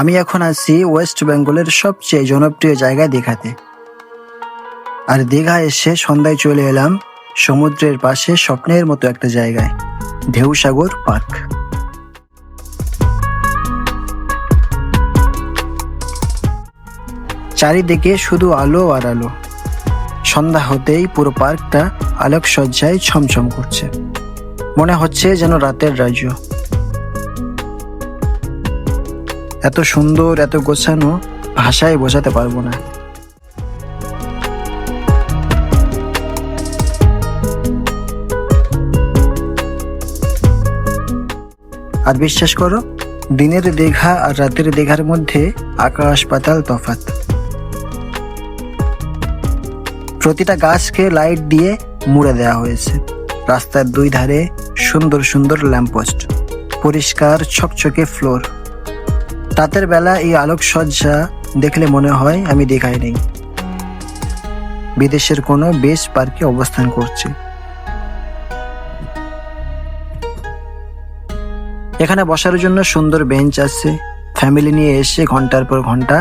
আমি এখন আছি ওয়েস্ট বেঙ্গলের সবচেয়ে জনপ্রিয় জায়গা দীঘাতে। আর দীঘা এসে সন্ধ্যায় চলে এলাম সমুদ্রের পাশে স্বপ্নের মতো একটা জায়গায়, ঢেউসাগর পার্ক। চারিদিকে শুধু আলো আর আলো। সন্ধ্যা হতেই পুরো পার্কটা আলোকসজ্জায় ছমছম করছে, মনে হচ্ছে যেন রাতের রাজ্য। এত সুন্দর, এত গোছানো, ভাষায় বোঝাতে পারবো না। আর বিশ্বাস করো, দিনের দীঘা আর রাতের দীঘার মধ্যে আকাশ পাতাল তফাৎ। প্রতিটা গাছকে লাইট দিয়ে মুড়ে দেওয়া হয়েছে। রাস্তার দুই ধারে সুন্দর সুন্দর ল্যাম্পপোস্ট, পরিষ্কার ছকছকে ফ্লোর। রাতের বেলা এই আলোকসজ্জা দেখলে মনে হয় আমি দীঘায় নেই, বিদেশের কোনো বেস পার্কে অবস্থান করছি। এখানে বসার জন্য সুন্দর বেঞ্চ আছে। ফ্যামিলি নিয়ে এসে ঘন্টার পর ঘন্টা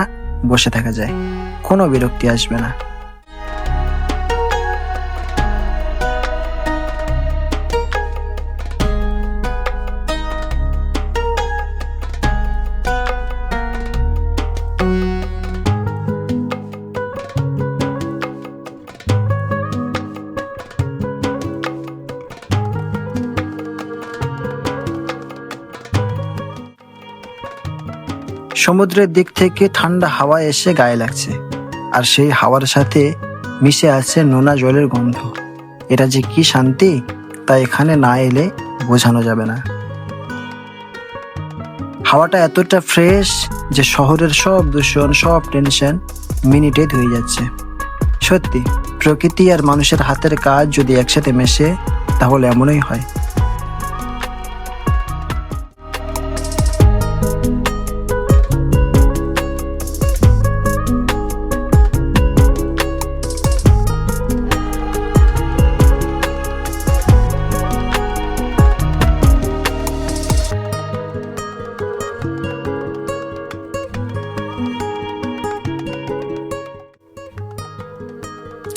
বসে থাকা যায়, কোনো বিরক্তি আসবে না। সমুদ্রের দিক থেকে ঠান্ডা হাওয়া এসে গায়ে লাগছে, আর সেই হাওয়ার সাথে মিশে আছে নোনা জলের গন্ধ। এটা যে কি শান্তি, তা এখানে না এলে বোঝানো যাবে না। হাওয়াটা এতটা ফ্রেশ যে শহরের সব দূষণ, সব টেনশন মিনিটে ধুয়ে যাচ্ছে। সত্যি, প্রকৃতি আর মানুষের হাতের কাজ যদি একসাথে মেশে, তাহলে এমনই হয়।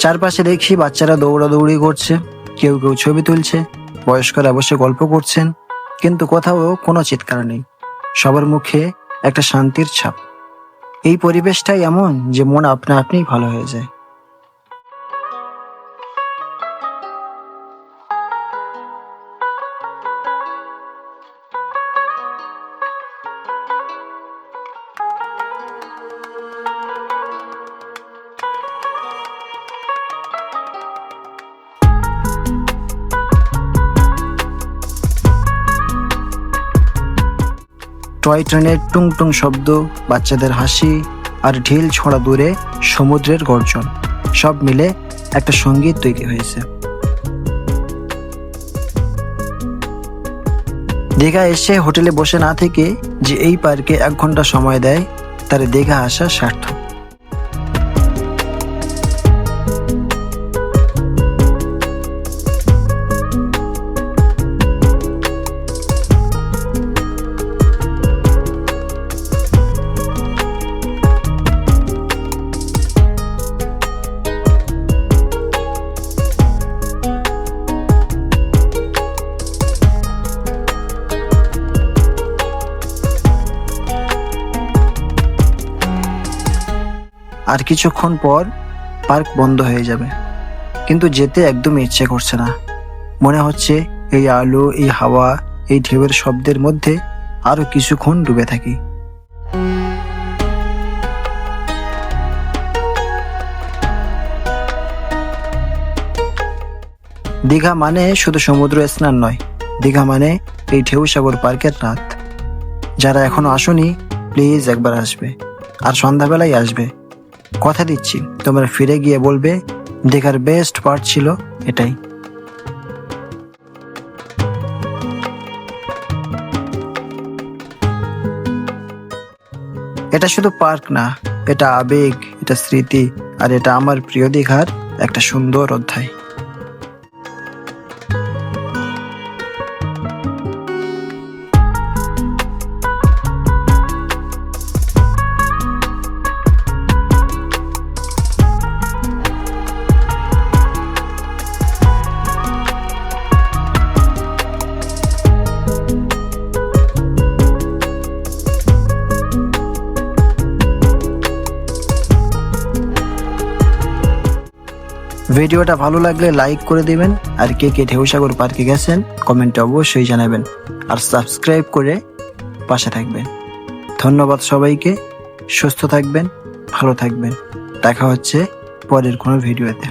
চারপাশে দেখি বাচ্চারা দৌড়াদৌড়ি করছে, কেউ কেউ ছবি তুলছে, বয়স্করা বসে গল্প করছেন, কিন্তু কোথাও কোনো চিৎকার নেই। সবার মুখে একটা শান্তির ছাপ। এই পরিবেশটাই এমন যে মন আপনা আপনি ভালো হয়ে যায়। টয় ট্রেনের টুং টুং শব্দ, বাচ্চাদের হাসি আর ঢিল ছোঁড়া দূরে সমুদ্রের গর্জন, সব মিলে একটা সঙ্গীত তৈরি হয়েছে। দীঘা এসে হোটেলে বসে না থেকে যে এই পার্কে 1 ঘন্টা সময় দেয়, তার দীঘা আসা সার্থক। আর কিছুক্ষণ পর পার্ক বন্ধ হয়ে যাবে, কিন্তু যেতে একদমই ইচ্ছে করছে না। মনে হচ্ছে এই আলো, এই হাওয়া, এই ঢেউয়ের শব্দের মধ্যে আরো কিছুক্ষণ ডুবে থাকি। দীঘা মানে শুধু সমুদ্র স্নান নয়, দীঘা মানে এই ঢেউসাগর পার্কের রাত। যারা এখনো আসোনি, প্লিজ একবার আসবে, আর সন্ধ্যাবেলায় আসবে। কথা দিচ্ছি, তোমরা ফিরে গিয়ে বলবে দীঘার বেস্ট পার্ট ছিল এটাই। এটা শুধু পার্ক না, এটা আবেগ, এটা স্মৃতি, আর এটা আমার প্রিয় দীঘার একটা সুন্দর অধ্যায়। ভিডিওটা ভালো লাগলে লাইক করে দিবেন, আর কে কে ঢেউসাগর পার্কে গেছেন কমেন্টে অবশ্যই জানাবেন, আর সাবস্ক্রাইব করে পাশে থাকবেন। ধন্যবাদ সবাইকে। সুস্থ থাকবেন, ভালো থাকবেন। দেখা হচ্ছে পরের কোনো ভিডিওতে।